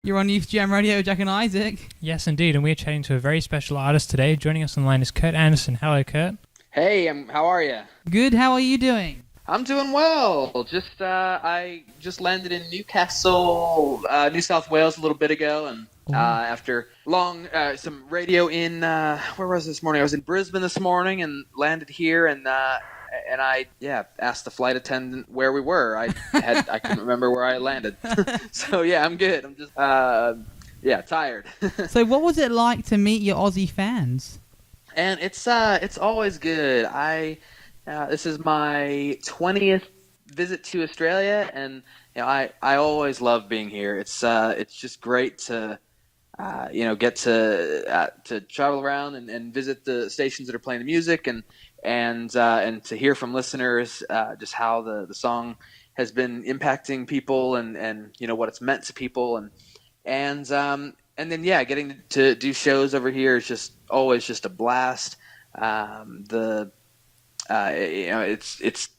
You're on Youth Jam Radio, Jack and Isaac. Yes, indeed, and we're chatting to a very special artist today. Joining us on the line is Curt Anderson. Hello, Curt. Hey, how are you? Good, how are you doing? I'm doing well. I just landed in Newcastle, New South Wales a little bit ago, and after some radio in where was I this morning? I was in Brisbane this morning and landed here, and I asked the flight attendant where we were. I couldn't remember where I landed, so yeah, I'm good. I'm just tired. So, what was it like to meet your Aussie fans? And it's always good. This is my 20th visit to Australia, and I always love being here. It's just great to get to travel around and visit the stations that are playing the music and to hear from listeners just how the song has been impacting people and what it's meant to people and then getting to do shows over here is just always just a blast. It's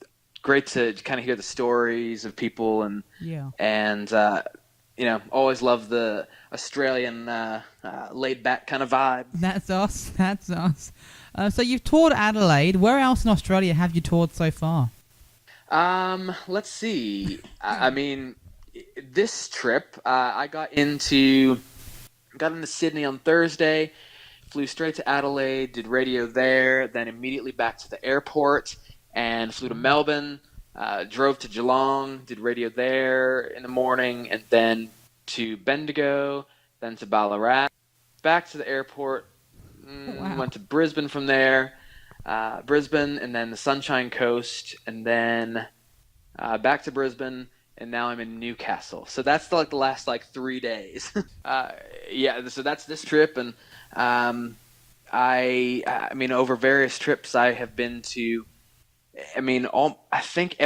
great to kind of hear the stories of people and always love the Australian laid back kind of vibe. That's us. So you've toured Adelaide. Where else in Australia have you toured so far? Let's see. I mean, this trip I got into Sydney on Thursday. Flew straight to Adelaide, did radio there, then immediately back to the airport and flew to Melbourne, drove to Geelong, did radio there in the morning, and then to Bendigo, then to Ballarat, back to the airport, went to Brisbane from there, Brisbane, and then the Sunshine Coast, and then back to Brisbane, and now I'm in Newcastle. So that's the last 3 days. So that's this trip, and I mean, over various trips I have been to. I think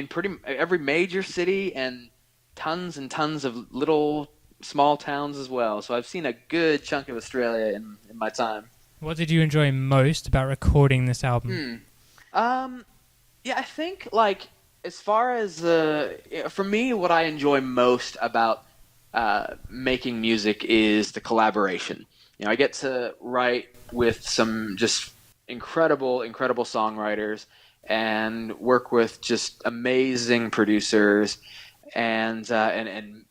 pretty every major city and tons of little small towns as well. So I've seen a good chunk of Australia in my time. What did you enjoy most about recording this album? I think as far as for me, what I enjoy most about making music is the collaboration. I get to write with some just incredible songwriters and work with just amazing producers and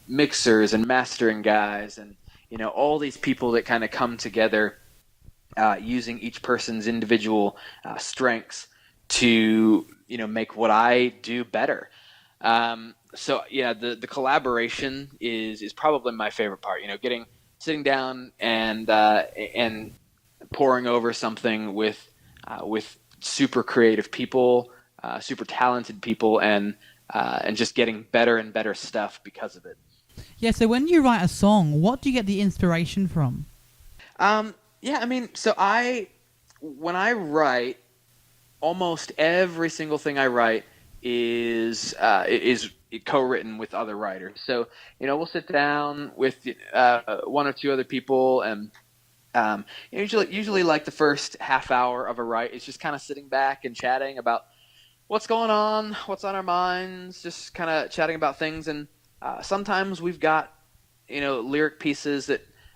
mixers and mastering guys and all these people that kind of come together using each person's individual strengths to make what I do better. The collaboration is probably my favorite part. Sitting down and pouring over something with super creative people, super talented people, and just getting better and better stuff because of it. Yeah. So when you write a song, what do you get the inspiration from? When I write, almost every single thing I write is co-written with other writers. So we'll sit down with one or two other people, and usually the first half hour of a write is just kind of sitting back and chatting about what's going on, what's on our minds, just kind of chatting about things. And sometimes we've got lyric pieces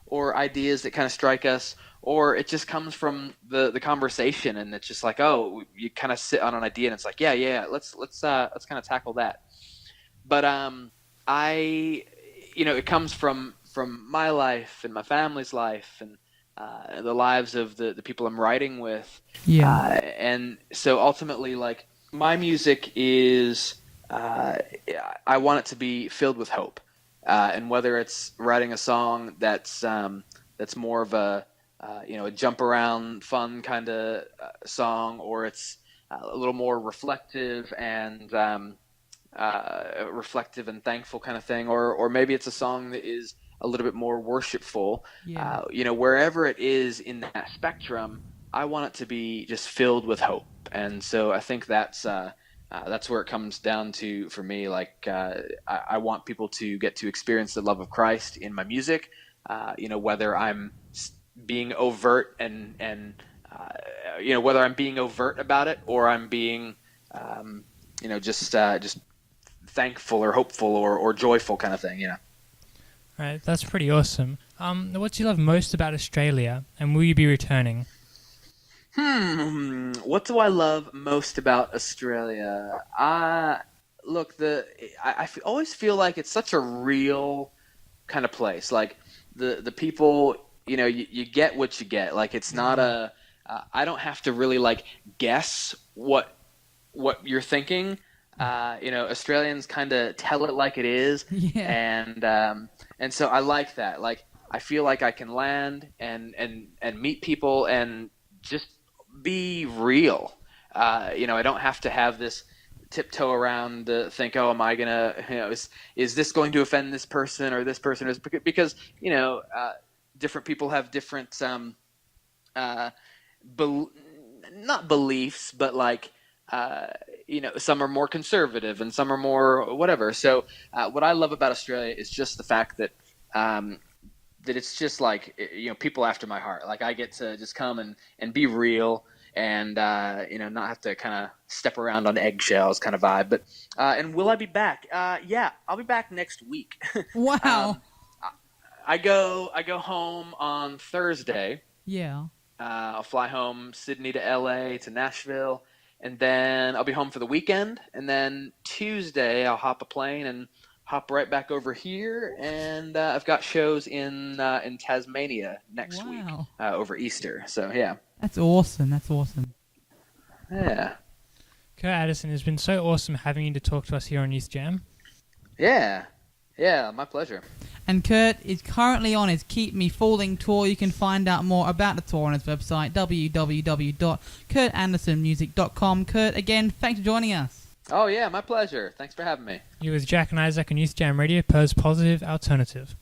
or ideas that kind of strike us, or it just comes from the conversation, and it's just you kind of sit on an idea, and it's let's kind of tackle that. But it comes from my life and my family's life and the lives of the people I'm writing with. And so ultimately, my music is I want it to be filled with hope, and whether it's writing a song that's more of a jump around fun kind of song, or it's a little more reflective and thankful kind of thing, or maybe it's a song that is a little bit more worshipful. Wherever it is in that spectrum, I want it to be just filled with hope. And so I think that's where it comes down to for me. I want people to get to experience the love of Christ in my music, whether I'm being overt and whether I'm being overt about it, or I'm being just thankful or hopeful or joyful kind of thing. Right, that's pretty awesome. What do you love most about Australia, and will you be returning? What do I love most about Australia? Look, always feel like it's such a real kind of place. Like the people, you get what you get. Like it's not a. I don't have to really like guess what you're thinking. Australians kind of tell it like it is, Yeah. and so I like that. Like I feel like I can land and meet people and just be real. I don't have to have this tiptoe around to think, oh, am I gonna, is this going to offend this person or this person? Is because different people have different uh, bel not beliefs, but like some are more conservative and some are more whatever. So what I love about Australia is just the fact um, that it's just like people after my heart. Like I get to just come and be real and not have to kind of step around on eggshells kind of vibe. But and will I be back? Yeah, I'll be back next week. Wow. um, I go home on Thursday. Yeah. I'll fly home Sydney to LA to Nashville, and then I'll be home for the weekend. And then Tuesday I'll hop a plane and hop right back over here. And I've got shows in Tasmania next week Wow. over Easter. So yeah, That's awesome. That's awesome. yeah, Curt Anderson, it's been so awesome having you to talk to us here on Youth Jam. yeah, yeah. My pleasure. And Curt is currently on his Keep Me Falling tour. You can find out more about the tour on his website, www.curtandersonmusic.com. Curt, again, thanks for joining us. Oh yeah, my pleasure. Thanks for having me. You with Jack and Isaac on Youth Jam Radio, Per's Positive Alternative.